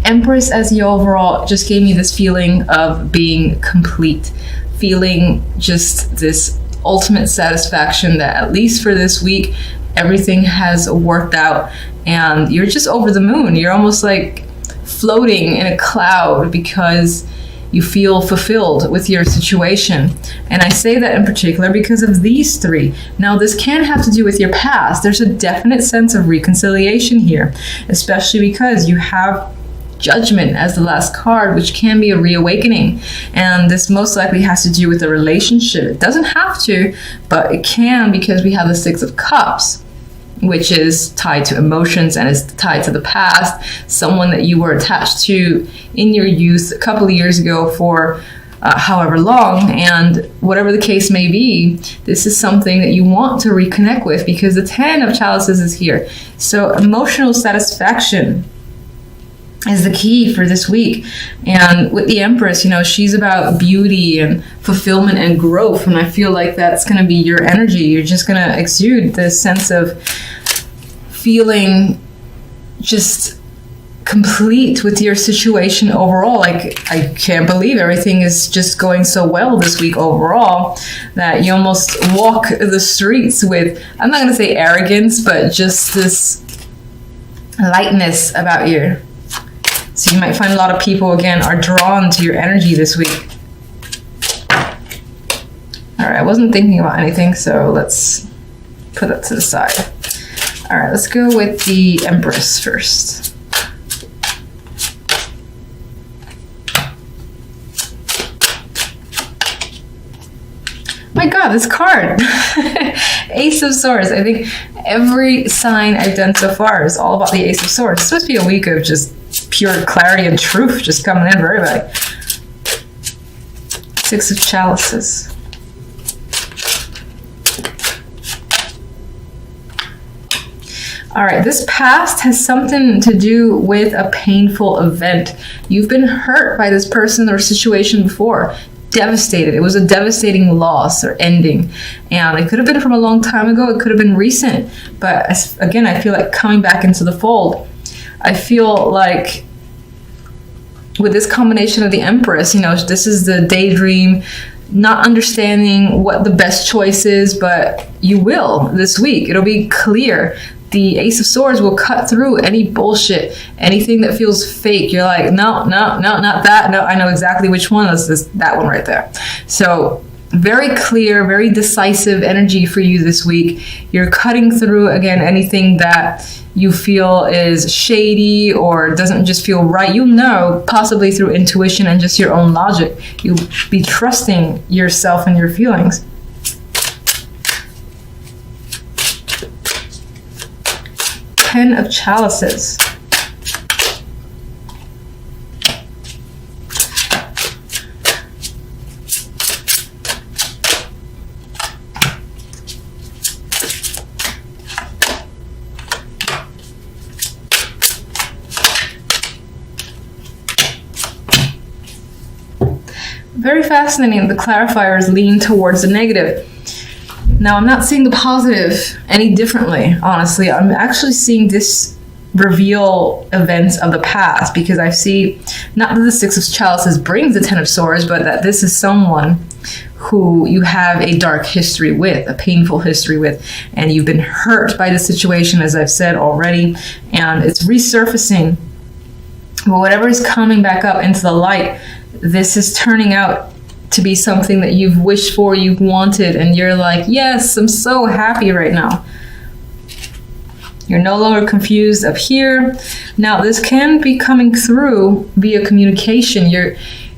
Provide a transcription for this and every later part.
Empress as the overall just gave me this feeling of being complete, feeling just this ultimate satisfaction that at least for this week, everything has worked out and you're just over the moon. You're almost like floating in a cloud because you feel fulfilled with your situation. And I say that in particular because of these three. Now, this can have to do with your past. There's a definite sense of reconciliation here, especially because you have Judgment as the last card, which can be a reawakening. And this most likely has to do with a relationship. It doesn't have to, but it can, because we have the Six of Cups, which is tied to emotions and is tied to the past, someone that you were attached to in your youth a couple of years ago for however long, and whatever the case may be, this is something that you want to reconnect with because the Ten of Chalices is here. So emotional satisfaction is the key for this week. And with the Empress, you know, she's about beauty and fulfillment and growth, and I feel like that's going to be your energy. You're just going to exude this sense of feeling just complete with your situation overall. Like, I can't believe everything is just going so well this week overall that you almost walk the streets with, I'm not going to say arrogance, but just this lightness about you. So you might find a lot of people, again, are drawn to your energy this week. All right, I wasn't thinking about anything, so let's put that to the side. All right, let's go with the Empress first. My God, this card. Ace of Swords. I think every sign I've done so far is all about the Ace of Swords. It's supposed to be a week of just pure clarity and truth just coming in for everybody. Six of Chalices. All right, this past has something to do with a painful event. You've been hurt by this person or situation before. Devastated. It was a devastating loss or ending. And it could have been from a long time ago. It could have been recent. But again, I feel like coming back into the fold. I feel like with this combination of the Empress, you know, this is the daydream, not understanding what the best choice is, but you will this week. It'll be clear. The Ace of Swords will cut through any bullshit, anything that feels fake. You're like, no, not that. No, I know exactly which one. That one right there. So very clear, very decisive energy for you this week. You're cutting through, again, anything that you feel is shady or doesn't just feel right. You'll know, possibly through intuition and just your own logic. You'll be trusting yourself and your feelings. Ten of Chalices. Very fascinating. The clarifiers lean towards the negative. Now, I'm not seeing the positive any differently, honestly. I'm actually seeing this reveal events of the past, because I see not that the Six of Chalices brings the Ten of Swords, but that this is someone who you have a dark history with, a painful history with, and you've been hurt by the situation, as I've said already, and it's resurfacing. But whatever is coming back up into the light, this is turning out to be something that you've wished for, you've wanted, and you're like, yes, I'm so happy right now. You're no longer confused up here. Now, this can be coming through via communication.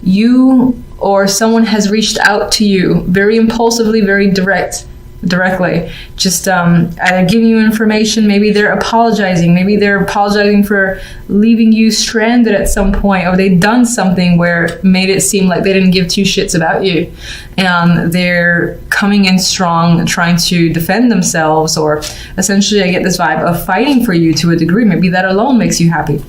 You or someone has reached out to you very impulsively, very directly, just either giving you information. Maybe they're apologizing. Maybe they're apologizing for leaving you stranded at some point, or they've done something where it made it seem like they didn't give two shits about you, and they're coming in strong and trying to defend themselves, or essentially I get this vibe of fighting for you to a degree. Maybe that alone makes you happy.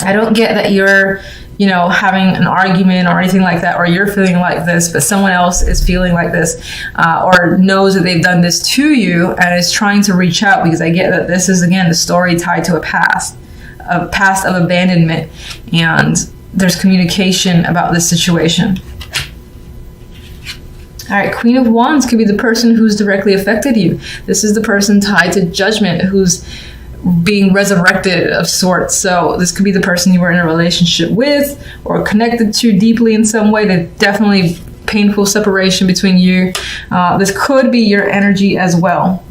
I don't get that you're having an argument or anything like that, or you're feeling like this, but someone else is feeling like this, or knows that they've done this to you and is trying to reach out, because I get that this is, again, the story tied to a past, a past of abandonment, and there's communication about this situation. All right, Queen of Wands could be the person who's directly affected you. This is the person tied to judgment who's being resurrected of sorts. So this could be the person you were in a relationship with or connected to deeply in some way. There's definitely painful separation between you. This could be your energy as well.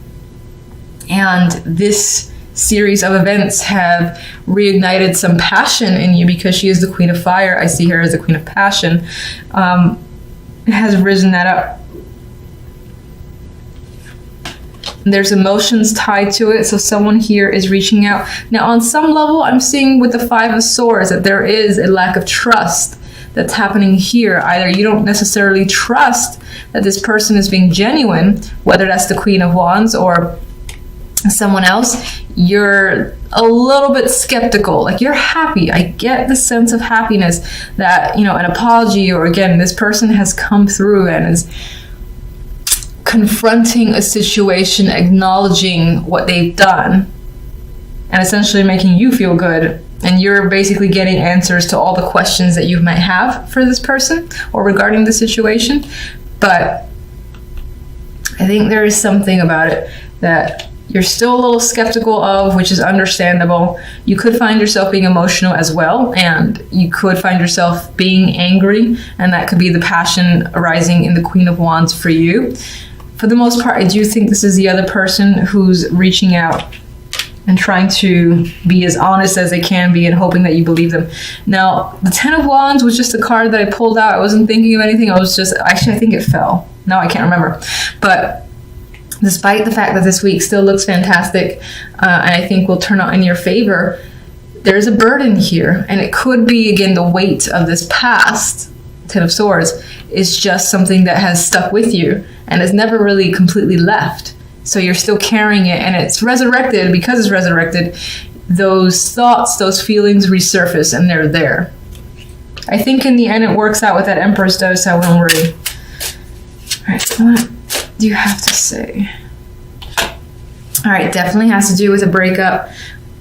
And this series of events have reignited some passion in you because she is the Queen of Fire. I see her as the Queen of Passion. Has risen that up. There's emotions tied to it, so someone here is reaching out. Now, on some level, I'm seeing with the Five of Swords that there is a lack of trust that's happening here. Either you don't necessarily trust that this person is being genuine, whether that's the Queen of Wands or someone else. You're a little bit skeptical. Like, you're happy. I get the sense of happiness that, you know, an apology, or again, this person has come through and is confronting a situation, acknowledging what they've done, and essentially making you feel good. And you're basically getting answers to all the questions that you might have for this person or regarding the situation. But I think there is something about it that you're still a little skeptical of, which is understandable. You could find yourself being emotional as well, and you could find yourself being angry, and that could be the passion arising in the Queen of Wands for you. For the most part, I do think this is the other person who's reaching out and trying to be as honest as they can be and hoping that you believe them. Now, the Ten of Wands was just a card that I pulled out. I wasn't thinking of anything. Actually, I think it fell. No, I can't remember. But despite the fact that this week still looks fantastic, and I think will turn out in your favor, there's a burden here. And it could be, again, the weight of this past, Ten of Swords, is just something that has stuck with you and has never really completely left. So you're still carrying it, and it's resurrected. Because it's resurrected, those thoughts, those feelings resurface, and they're there. I think in the end it works out with that Empress though, so I won't worry. All right, what do you have to say? All right, definitely has to do with a breakup,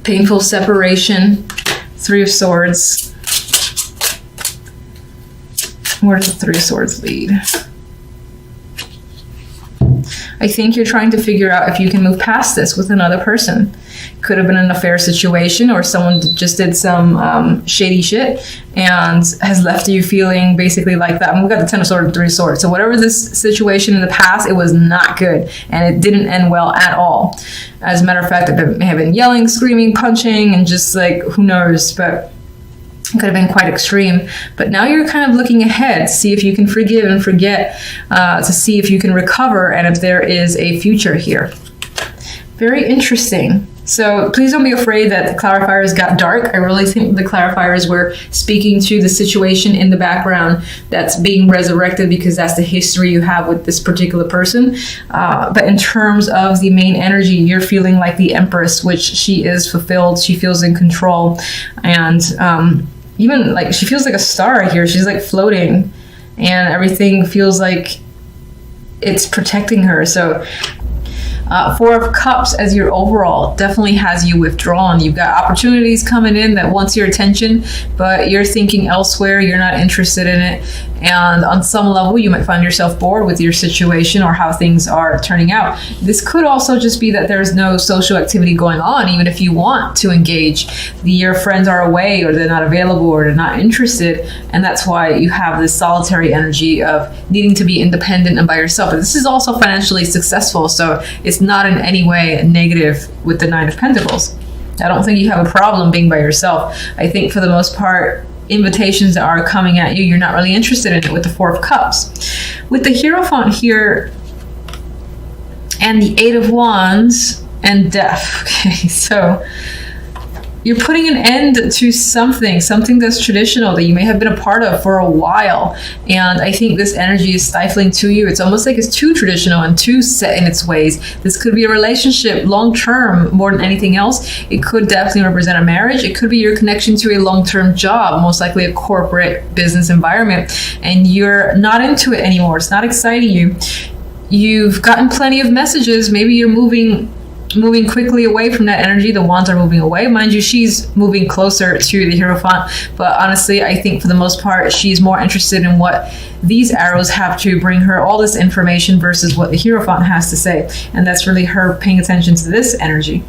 painful separation, Three of Swords. Where does the Three of Swords lead? I think you're trying to figure out if you can move past this with another person. Could have been an affair situation, or someone just did some shady shit and has left you feeling basically like that. And we've got the Ten of Swords and Three of Swords. So whatever this situation in the past, it was not good, and it didn't end well at all. As a matter of fact, it may have been yelling, screaming, punching, and just like, who knows, but it could have been quite extreme. But now you're kind of looking ahead to see if you can forgive and forget, to see if you can recover and if there is a future here. Very interesting. So please don't be afraid that the clarifiers got dark. I really think the clarifiers were speaking to the situation in the background that's being resurrected, because that's the history you have with this particular person. But in terms of the main energy, you're feeling like the Empress, which she is fulfilled. She feels in control. And even like she feels like a star here. She's like floating, and everything feels like it's protecting her. So Four of Cups as your overall definitely has you withdrawn. You've got opportunities coming in that wants your attention, but you're thinking elsewhere. You're not interested in it. And on some level, you might find yourself bored with your situation or how things are turning out. This could also just be that there's no social activity going on, even if you want to engage. Your friends are away, or they're not available, or they're not interested. And that's why you have this solitary energy of needing to be independent and by yourself. But this is also financially successful, so it's not in any way negative with the Nine of Pentacles. I don't think you have a problem being by yourself. I think for the most part, invitations that are coming at you, you're not really interested in it with the Four of Cups. With the Hierophant here and the Eight of Wands and Death. Okay, so you're putting an end to something that's traditional that you may have been a part of for a while. And I think this energy is stifling to you. It's almost like it's too traditional and too set in its ways. This could be a relationship long-term more than anything else. It could definitely represent a marriage. It could be your connection to a long-term job, most likely a corporate business environment. And you're not into it anymore. It's not exciting you. You've gotten plenty of messages. Maybe you're moving moving quickly away from that energy. The wands are moving away. Mind you, she's moving closer to the Hierophant, but honestly, I think for the most part, she's more interested in what these arrows have to bring her, all this information, versus what the Hierophant has to say. And that's really her paying attention to this energy.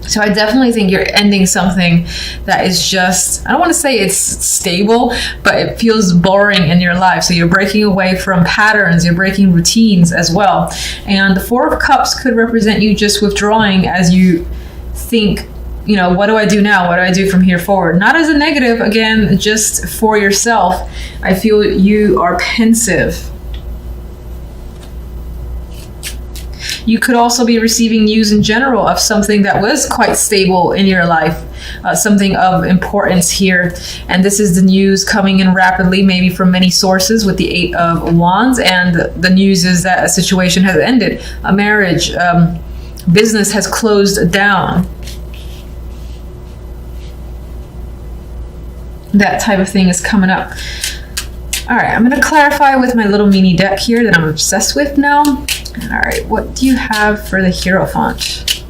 So I definitely think you're ending something that is just, I don't want to say it's stable, but it feels boring in your life. So you're breaking away from patterns, you're breaking routines as well. And the Four of Cups could represent you just withdrawing as you think, you know, what do I do now? What do I do from here forward? Not as a negative, again, just for yourself. I feel you are pensive. You could also be receiving news in general of something that was quite stable in your life, something of importance here. And this is the news coming in rapidly, maybe from many sources with the Eight of Wands. And the news is that a situation has ended, a marriage, business has closed down. That type of thing is coming up. All right, I'm going to clarify with my little mini deck here that I'm obsessed with now. All right, what do you have for the Hierophant?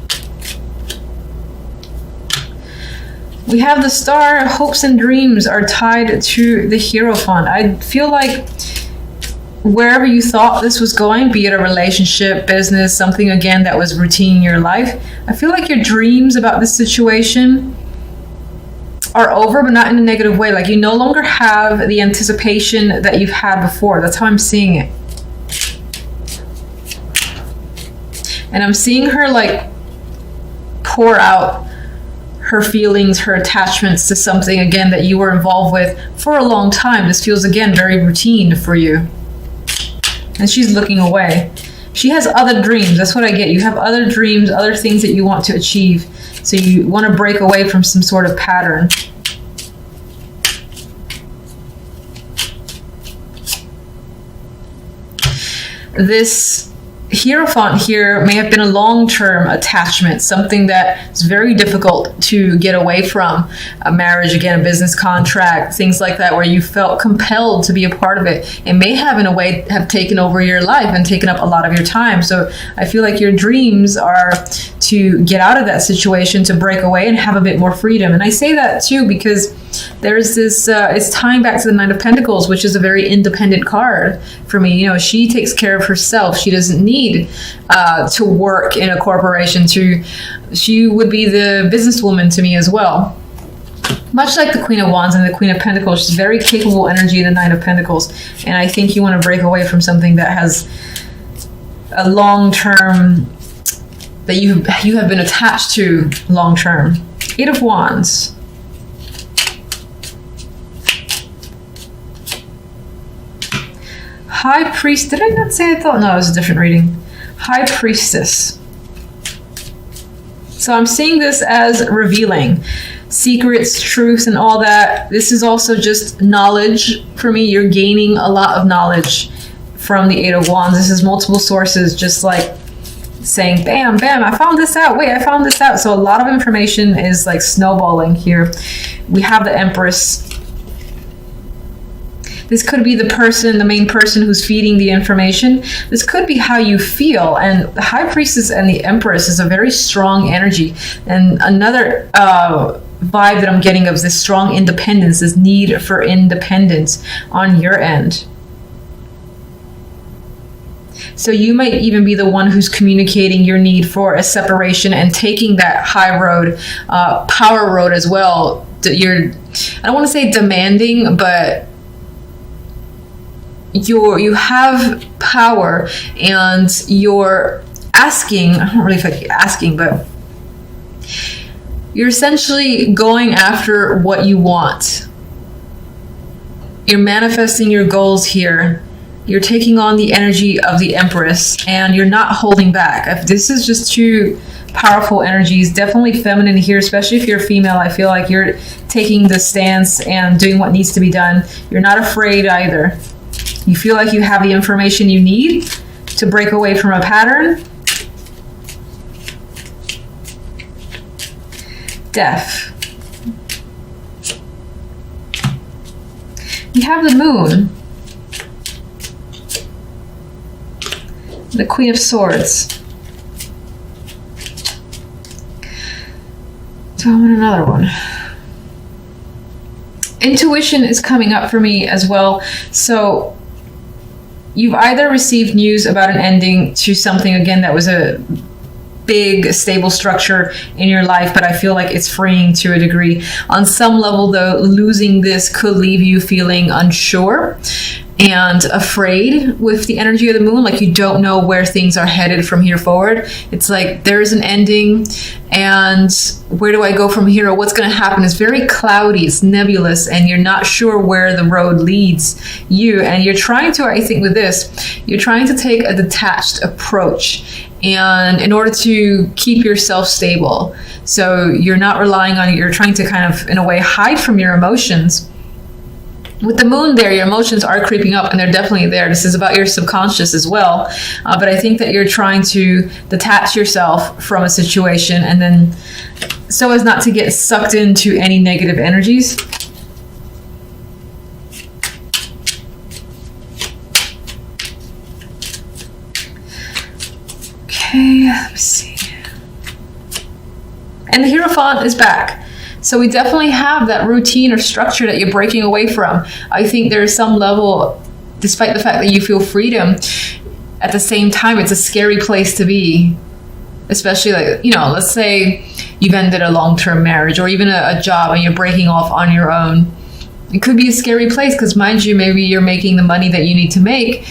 We have the Star. Hopes and dreams are tied to the Hierophant. I feel like wherever you thought this was going, be it a relationship, business, something again that was routine in your life, I feel like your dreams about this situation are over, but not in a negative way. Like you no longer have the anticipation that you've had before. That's how I'm seeing it. And I'm seeing her like pour out her feelings, her attachments to something again that you were involved with for a long time. This feels again very routine for you. And she's looking away. She has other dreams. That's what I get. You have other dreams, other things that you want to achieve. So you want to break away from some sort of pattern. This Hierophant here may have been a long-term attachment, something that is very difficult to get away from. A marriage, again, a business contract, things like that, where you felt compelled to be a part of it. It may have, in a way, have taken over your life and taken up a lot of your time. So I feel like your dreams are to get out of that situation, to break away and have a bit more freedom. And I say that too because there's this, it's tying back to the Nine of Pentacles, which is a very independent card for me. You know, she takes care of herself. She doesn't need to work in a corporation. She would be the businesswoman to me as well. Much like the Queen of Wands and the Queen of Pentacles, she's very capable energy in the Nine of Pentacles. And I think you want to break away from something that has a long-term, that you have been attached to long-term. Eight of Wands. High Priest, did I not say I thought? No, it was a different reading. High Priestess. So I'm seeing this as revealing secrets, truth, and all that. This is also just knowledge for me. You're gaining a lot of knowledge from the Eight of Wands. This is multiple sources, just like saying, bam, bam, I found this out. Wait, I found this out. So a lot of information is like snowballing here. We have the Empress. This could be the person, the main person who's feeding the information. This could be how you feel. And the High Priestess and the Empress is a very strong energy. And another vibe that I'm getting of this strong independence, this need for independence on your end. So you might even be the one who's communicating your need for a separation and taking that high road, power road as well. You're, I don't want to say demanding, but you have power and you're asking, I don't really feel like asking, but you're essentially going after what you want. You're manifesting your goals here. You're taking on the energy of the Empress and you're not holding back. If this is just two powerful energies, definitely feminine here, especially if you're female. I feel like you're taking the stance and doing what needs to be done. You're not afraid either. You feel like you have the information you need to break away from a pattern. Death. We have the Moon. The Queen of Swords. Do I want another one? Intuition is coming up for me as well. So you've either received news about an ending to something, again, that was a big stable structure in your life, but I feel like it's freeing to a degree. On some level, though, losing this could leave you feeling unsure and afraid with the energy of the moon, like you don't know where things are headed from here forward. It's like there's an ending, and where do I go from here, or what's going to happen? It's very cloudy, it's nebulous, and you're not sure where the road leads you. And you're trying to, I think with this, you're trying to take a detached approach, and in order to keep yourself stable. So you're not relying on it, you're trying to kind of, in a way, hide from your emotions. With the moon there, your emotions are creeping up, and they're definitely there. This is about your subconscious as well. But I think that you're trying to detach yourself from a situation, and then so as not to get sucked into any negative energies. Okay, let me see. And the Hierophant is back. So we definitely have that routine or structure that you're breaking away from. I think there is some level, despite the fact that you feel freedom, at the same time, it's a scary place to be. Especially, like, you know, let's say you've ended a long-term marriage or even a job and you're breaking off on your own. It could be a scary place because, mind you, maybe you're making the money that you need to make.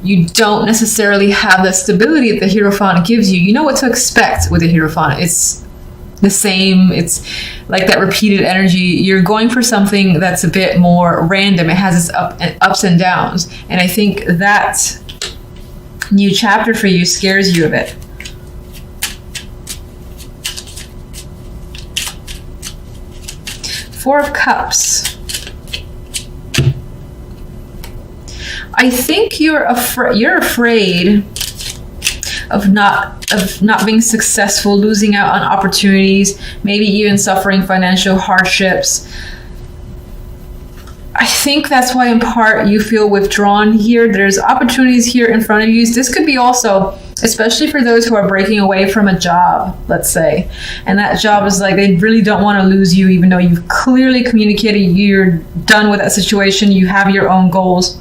You don't necessarily have the stability that the Hierophant gives you. You know what to expect with the Hierophant. It's the same. It's like that repeated energy. You're going for something that's a bit more random. It has its ups and downs. And I think that new chapter for you scares you a bit. Four of Cups. I think you're afraid of not being successful, losing out on opportunities, maybe even suffering financial hardships. I think that's why in part you feel withdrawn here. There's opportunities here in front of you. This could be also, especially for those who are breaking away from a job, let's say, and that job is like they really don't want to lose you, even though you've clearly communicated you're done with that situation, you have your own goals.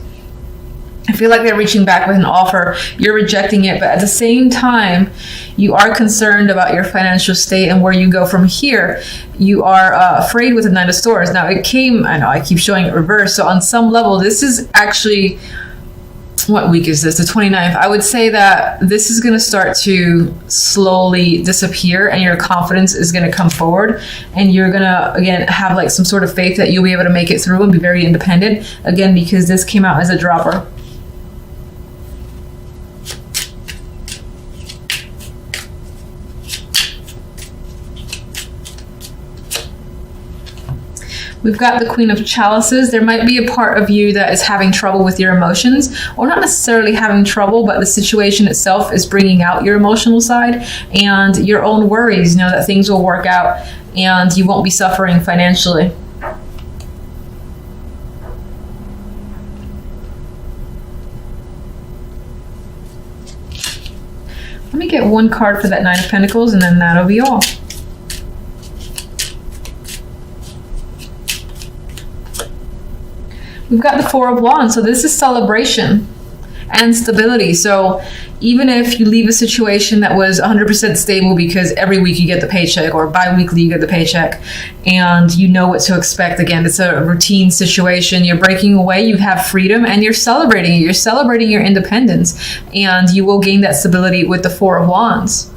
I feel like they're reaching back with an offer. You're rejecting it, but at the same time, you are concerned about your financial state and where you go from here. You are afraid with the Knight of Swords. Now, it came, I know, I keep showing it reversed. So on some level, this is actually, what week is this? The 29th. I would say that this is going to start to slowly disappear, and your confidence is going to come forward, and you're going to, again, have like some sort of faith that you'll be able to make it through and be very independent. Again, because this came out as a dropper. We've got the Queen of Chalices. There might be a part of you that is having trouble with your emotions, or not necessarily having trouble, but the situation itself is bringing out your emotional side and your own worries, you know, that things will work out and you won't be suffering financially. Let me get one card for that Nine of Pentacles, and then that'll be all. We've got the Four of Wands, so this is celebration and stability. So even if you leave a situation that was 100% stable because every week you get the paycheck or bi-weekly you get the paycheck and you know what to expect, again, it's a routine situation, you're breaking away, you have freedom, and you're celebrating it. You're celebrating your independence, and you will gain that stability with the Four of Wands.